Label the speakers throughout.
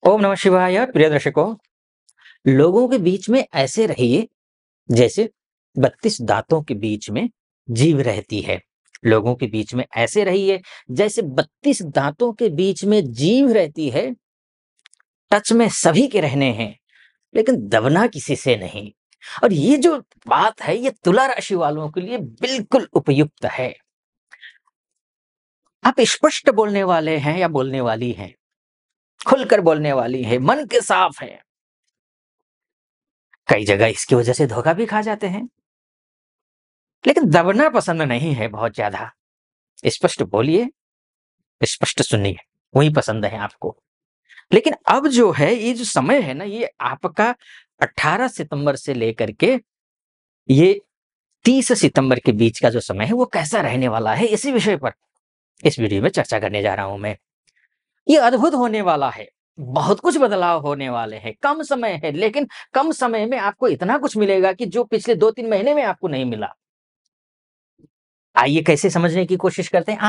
Speaker 1: ओम नमः शिवाय। प्रिय दर्शकों, लोगों के बीच में ऐसे रहिए जैसे 32 दांतों के बीच में जीभ रहती है। लोगों के बीच में ऐसे रहिए जैसे 32 दांतों के बीच में जीभ रहती है। टच में सभी के रहने हैं, लेकिन दबना किसी से नहीं। और ये जो बात है, ये तुला राशि वालों के लिए बिल्कुल उपयुक्त है। आप स्पष्ट बोलने वाले हैं या बोलने वाली हैं, खुलकर बोलने वाली हैं, मन के साफ हैं। कई जगह इसकी वजह से धोखा भी खा जाते हैं, लेकिन दबना पसंद नहीं है बहुत ज्यादा। स्पष्ट बोलिए, स्पष्ट सुनिए, वही पसंद है आपको। लेकिन अब जो है, ये जो समय है ना, ये आपका 18 सितंबर से लेकर के ये 30 सितंबर के बीच का जो समय है, वो कैसा रहने वाला है, इसी विषय पर इस वीडियो में चर्चा करने जा रहा हूं मैं। ये अद्भुत होने वाला है। बहुत कुछ बदलाव होने वाले हैं। कम समय है, लेकिन कम समय में आपको इतना कुछ मिलेगा कि जो पिछले 2-3 महीने में आपको नहीं मिला। आइए कैसे समझने की कोशिश करते हैं।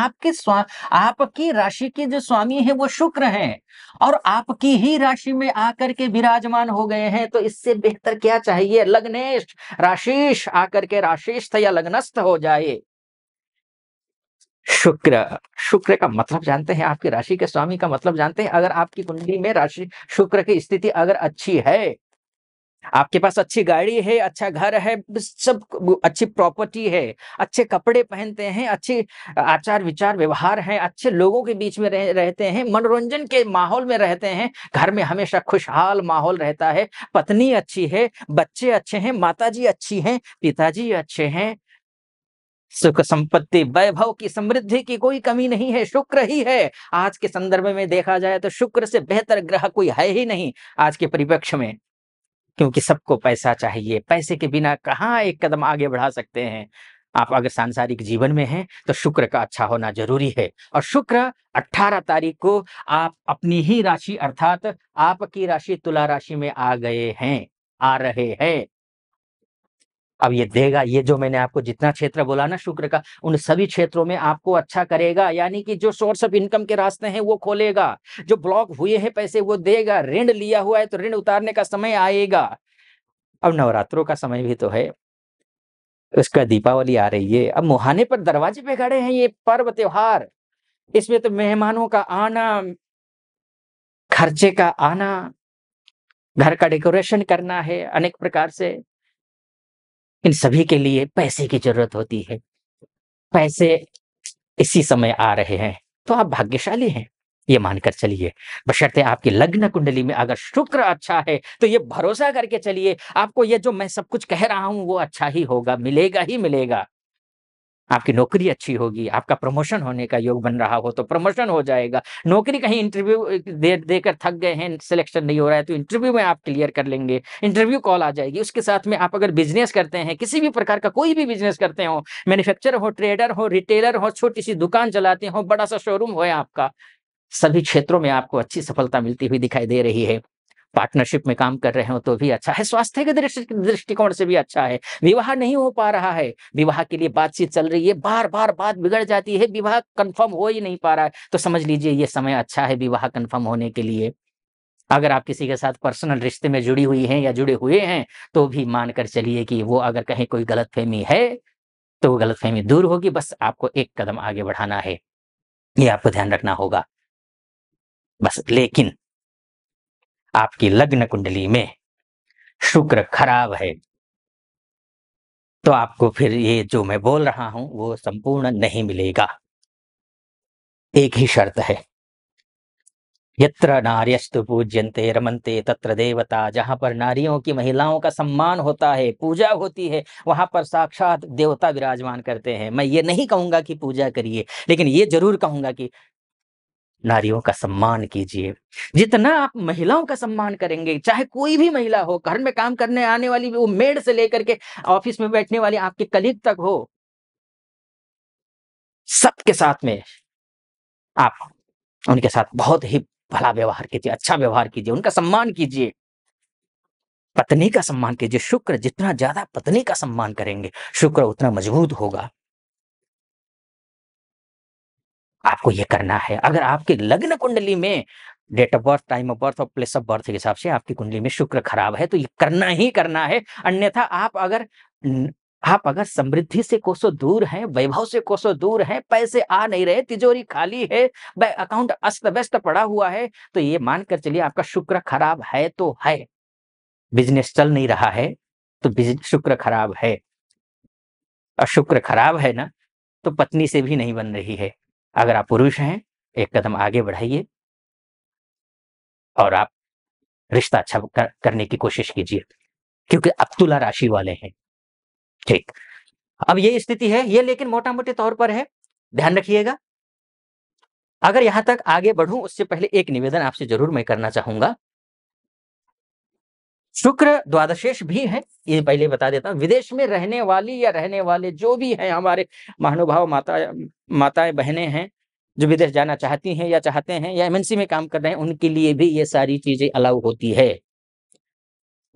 Speaker 1: आपकी राशि के जो स्वामी है वो शुक्र हैं, और आपकी ही राशि में आकर के विराजमान हो गए हैं, तो इससे बेहतर क्या चाहिए। लग्नेश राशिश आकर के राशिस्थ या लग्नस्थ हो जाए। शुक्र, शुक्र का मतलब जानते हैं, आपकी राशि के स्वामी का मतलब जानते हैं। अगर आपकी कुंडली में राशि शुक्र की स्थिति अगर अच्छी है, आपके पास अच्छी गाड़ी है, अच्छा घर है, सब अच्छी प्रॉपर्टी है, अच्छे कपड़े पहनते हैं, अच्छे आचार विचार व्यवहार है, अच्छे लोगों के बीच में रहते हैं, मनोरंजन के माहौल में रहते हैं, घर में हमेशा खुशहाल माहौल रहता है, पत्नी अच्छी है, बच्चे अच्छे हैं, माताजी अच्छी हैं, पिताजी अच्छे हैं, सुख संपत्ति वैभव की समृद्धि की कोई कमी नहीं है, शुक्र ही है। आज के संदर्भ में देखा जाए तो शुक्र से बेहतर ग्रह कोई है ही नहीं आज के परिप्रेक्ष्य में। क्योंकि सबको पैसा चाहिए, पैसे के बिना कहाँ एक कदम आगे बढ़ा सकते हैं। आप अगर सांसारिक जीवन में हैं, तो शुक्र का अच्छा होना ज़रूरी है। और शुक्र 18 तारीख को आप अपनी ही राशि अर्थात आपकी राशि तुला राशि में आ गए हैं, आ रहे हैं। अब ये देगा, ये जो मैंने आपको जितना क्षेत्र बोला ना शुक्र का, उन सभी क्षेत्रों में आपको अच्छा करेगा। यानी कि जो सोर्स ऑफ इनकम के रास्ते हैं वो खोलेगा, जो ब्लॉक हुए हैं पैसे वो देगा, ऋण लिया हुआ है तो ऋण उतारने का समय आएगा। अब नवरात्रों का समय भी तो है, उसका दीपावली आ रही है। अब मुहाने पर दरवाजे पे खड़े हैं ये पर्व त्योहार, इसमें तो मेहमानों का आना, खर्चे का आना, घर का डेकोरेशन करना है अनेक प्रकार से। इन सभी के लिए पैसे की ज़रूरत होती है। पैसे इसी समय आ रहे हैं, तो आप भाग्यशाली हैं, ये मानकर चलिए। बशर्ते आपकी लग्न कुंडली में अगर शुक्र अच्छा है, तो ये भरोसा करके चलिए, आपको ये जो मैं सब कुछ कह रहा हूँ, वो अच्छा ही होगा, मिलेगा ही मिलेगा। आपकी नौकरी अच्छी होगी, आपका प्रमोशन होने का योग बन रहा हो तो प्रमोशन हो जाएगा। नौकरी कहीं इंटरव्यू देकर थक गए हैं, सिलेक्शन नहीं हो रहा है, तो इंटरव्यू में आप क्लियर कर लेंगे, इंटरव्यू कॉल आ जाएगी। उसके साथ में आप अगर बिज़नेस करते हैं, किसी भी प्रकार का कोई भी बिज़नेस करते हो, मैन्युफैक्चरर हो, ट्रेडर हो, रिटेलर हो, छोटी-सी दुकान चलाते हो, बड़ा-सा शोरूम हो आपका, सभी क्षेत्रों में आपको अच्छी सफलता मिलती हुई दिखाई दे रही है। पार्टनरशिप में काम कर रहे हो तो भी अच्छा है, स्वास्थ्य के दृष्टिकोण से भी अच्छा है। विवाह नहीं हो पा रहा है, विवाह के लिए बातचीत चल रही है, बार-बार बात बिगड़ जाती है, विवाह कन्फर्म हो ही नहीं पा रहा है, तो समझ लीजिए ये समय अच्छा है विवाह कन्फर्म होने के लिए। अगर आप किसी के साथ पर्सनल रिश्ते में जुड़ी हुई हैं या जुड़े हुए हैं, तो भी मानकर चलिए कि वो अगर कहीं कोई गलतफ़हमी है, तो वो गलतफ़हमी दूर होगी, बस आपको एक कदम आगे बढ़ाना है। ये आपको ध्यान रखना होगा। बस लेकिन आपकी लग्न कुंडली में शुक्र खराब है, तो आपको फिर ये जो मैं बोल रहा हूँ, वो संपूर्ण नहीं मिलेगा। एक ही शर्त है, यत्र नार्यस्तु पूज्यन्ते रमन्ते तत्र देवता। जहाँ पर नारियों की, महिलाओं का सम्मान होता है, पूजा होती है, वहाँ पर साक्षात देवता विराजमान करते हैं। मैं ये नहीं कहूँगा कि पूजा करिए, लेकिन ये ज़रूर कहूँगा कि नारियों का सम्मान कीजिए। जितना आप महिलाओं का सम्मान करेंगे, चाहे कोई भी महिला हो, घर में काम करने आने वाली वो मेड से लेकर के ऑफ़िस में बैठने वाली आपके कलीग तक हो, सबके साथ में आप उनके साथ बहुत ही भला व्यवहार कीजिए, अच्छा व्यवहार कीजिए, उनका सम्मान कीजिए। पत्नी का सम्मान कीजिए, शुक्र जितना ज़्यादा पत्नी का सम्मान करेंगे, शुक्र उतना मजबूत होगा। आपको ये करना है। अगर आपके लग्न कुंडली में date of birth, time of birth और प्लेस ऑफ बर्थ के हिसाब से आपकी कुंडली में शुक्र खराब है, तो ये करना ही करना है। अन्यथा आप अगर समृद्धि से कोसों दूर हैं, वैभव से कोसों दूर हैं, पैसे आ नहीं रहे, तिजोरी खाली है, अकाउंट अस्त व्यस्त पड़ा हुआ है, तो ये मानकर चलिए आपका शुक्र खराब है तो है। बिजनेस चल नहीं रहा है तो शुक्र खराब है, और शुक्र खराब है ना, तो पत्नी से भी नहीं बन रही है। अगर आप पुरुष हैं, एक कदम आगे बढ़ाइए और आप रिश्ता अच्छा करने की कोशिश कीजिए, क्योंकि आप तुला राशि वाले हैं। ठीक, अब ये स्थिति है, ये लेकिन मोटा-मोटे तौर पर है, ध्यान रखिएगा। अगर यहां तक आगे बढ़ूं उससे पहले एक निवेदन आपसे जरूर मैं करना चाहूंगा। शुक्र द्वादशेश भी है, ये पहले बता देता हूं। विदेश में रहने वाली या रहने वाले जो भी हैं हमारे महानुभाव माताएं बहनें हैं, जो विदेश जाना चाहती हैं या चाहते हैं या एमएनसी में काम कर रहे हैं, उनके लिए भी ये सारी चीजें अलाउ होती है।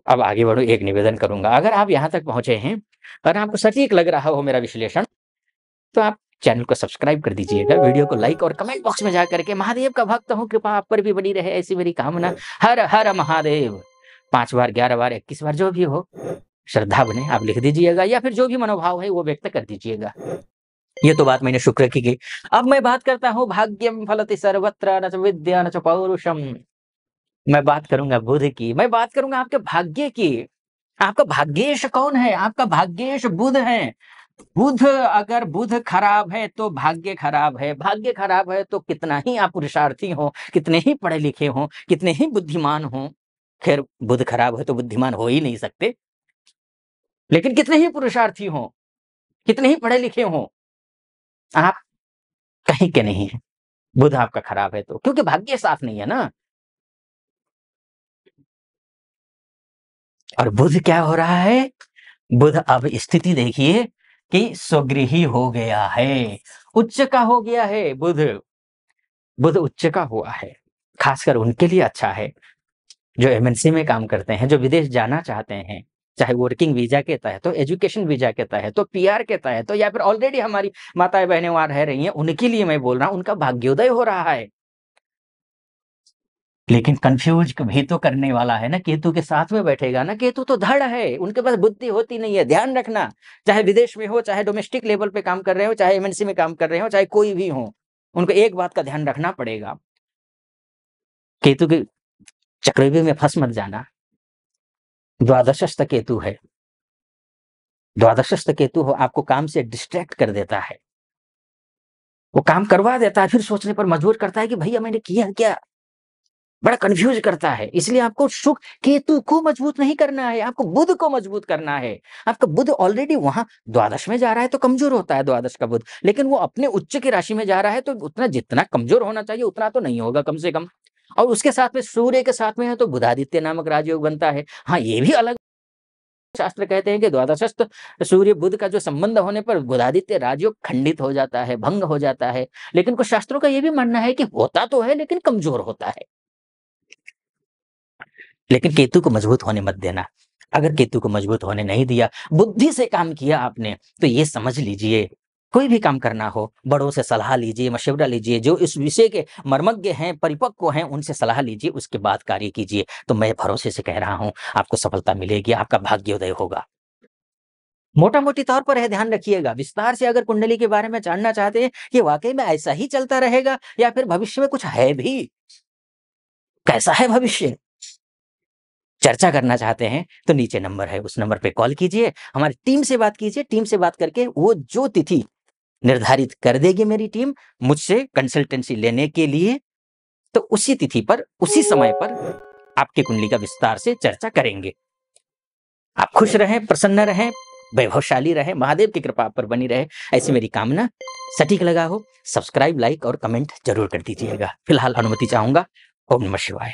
Speaker 1: अब आगे बढ़ो, एक निवेदन करूंगा, अगर आप यहाँ तक पहुंचे हैं, अगर आपको सटीक लग रहा हो मेरा विश्लेषण, तो आप चैनल को सब्सक्राइब कर दीजिएगा, वीडियो को लाइक और कमेंट बॉक्स में जाकर के महादेव का भक्त हूँ, कृपा आप पर भी बनी रहे, ऐसी मेरी कामना। हर हर महादेव 5 बार, 11 बार, 21 बार, जो भी हो श्रद्धा बने आप लिख दीजिएगा, या फिर जो भी मनोभाव है वो व्यक्त कर दीजिएगा। ये तो बात मैंने शुक्र की गई। अब मैं बात करता हूँ भाग्यम फलति सर्वत्र न च विद्या न च पौरुषम। मैं बात करूंगा बुध की, मैं बात करूंगा आपके भाग्य की। आपका भाग्येश कौन है? आपका भाग्येश बुध है। बुध, अगर बुध खराब है तो भाग्य खराब है, भाग्य खराब है तो कितना ही आप पुरुषार्थी हो, कितने ही पढ़े लिखे हो, कितने ही बुद्धिमान हो, खैर बुध खराब है तो बुद्धिमान हो ही नहीं सकते, लेकिन कितने ही पुरुषार्थी हो, कितने ही पढ़े लिखे हो, आप कहीं के नहीं है, बुध आपका खराब है तो, क्योंकि भाग्य साफ नहीं है ना। और बुध क्या हो रहा है? बुध अब स्थिति देखिए कि स्वगृही हो गया है, उच्च का हो गया है बुध। बुध उच्च का हुआ है, खासकर उनके लिए अच्छा है जो एमएनसी में काम करते हैं, जो विदेश जाना चाहते हैं, चाहे वर्किंग वीजा के तहत हो, एजुकेशन वीजा के तहत हो, पीआर के तहत हो, या फिर ऑलरेडी हमारी माताएं बहनें वहां रह रही हैं, उनके लिए मैं बोल रहा हूं, उनका भाग्योदय हो रहा है। लेकिन कंफ्यूज भी तो करने वाला है ना, केतु के साथ में बैठेगा ना, केतु तो धड़ है, उनके पास बुद्धि होती नहीं है, ध्यान रखना। चाहे विदेश में हो, चाहे डोमेस्टिक लेवल पे काम कर रहे हो, चाहे एमएनसी में काम कर रहे हो, चाहे कोई भी हो, उनको एक बात का ध्यान रखना पड़ेगा, केतु के चक्रव्यूह में फंस मत जाना। द्वादशस्थ केतु है, द्वादशस्थ केतु हो, आपको काम से डिस्ट्रैक्ट कर देता है, वो काम करवा देता है, फिर सोचने पर मजबूर करता है कि भैया मैंने किया क्या, बड़ा कंफ्यूज करता है। इसलिए आपको केतु को मजबूत नहीं करना है, आपको बुध को मजबूत करना है। आपका बुध ऑलरेडी वहां द्वादश में जा रहा है तो कमजोर होता है द्वादश का बुध, लेकिन वो अपने उच्च की राशि में जा रहा है तो उतना जितना कमजोर होना चाहिए उतना तो नहीं होगा कम से कम। और उसके साथ में सूर्य के साथ में है तो बुधादित्य नामक राजयोग बनता है। हाँ, ये भी अलग शास्त्र कहते हैं कि द्वादशस्थ सूर्य बुध का जो संबंध होने पर बुधादित्य राजयोग खंडित हो जाता है, भंग हो जाता है, लेकिन कुछ शास्त्रों का यह भी मानना है कि होता तो है लेकिन कमजोर होता है। लेकिन केतु को मजबूत होने मत देना। अगर केतु को मजबूत होने नहीं दिया, बुद्धि से काम किया आपने, तो ये समझ लीजिए कोई भी काम करना हो, बड़ों से सलाह लीजिए, मशवरा लीजिए, जो इस विषय के मर्मज्ञ हैं, परिपक्व हैं, उनसे सलाह लीजिए, उसके बाद कार्य कीजिए। तो मैं भरोसे से कह रहा हूं, आपको सफलता मिलेगी, आपका भाग्योदय होगा। मोटा-मोटी तौर पर है, ध्यान रखिएगा। विस्तार से अगर कुंडली के बारे में जानना चाहते हैं कि वाकई में ऐसा ही चलता रहेगा या फिर भविष्य में कुछ है भी, कैसा है भविष्य, चर्चा करना चाहते हैं, तो नीचे नंबर है, उस नंबर पे कॉल कीजिए, हमारी टीम से बात कीजिए। टीम से बात करके वो जो तिथि निर्धारित कर देगी मेरी टीम मुझसे कंसल्टेंसी लेने के लिए, तो उसी तिथि पर, उसी समय पर आपकी कुंडली का विस्तार से चर्चा करेंगे। आप खुश रहें, प्रसन्न रहें, वैभवशाली रहें, महादेव की कृपा आप पर बनी रहे, ऐसी मेरी कामना। सटीक लगा हो, सब्सक्राइब, लाइक और कमेंट जरूर कर दीजिएगा। फिलहाल अनुमति चाहूंगा। ओम नमः शिवाय।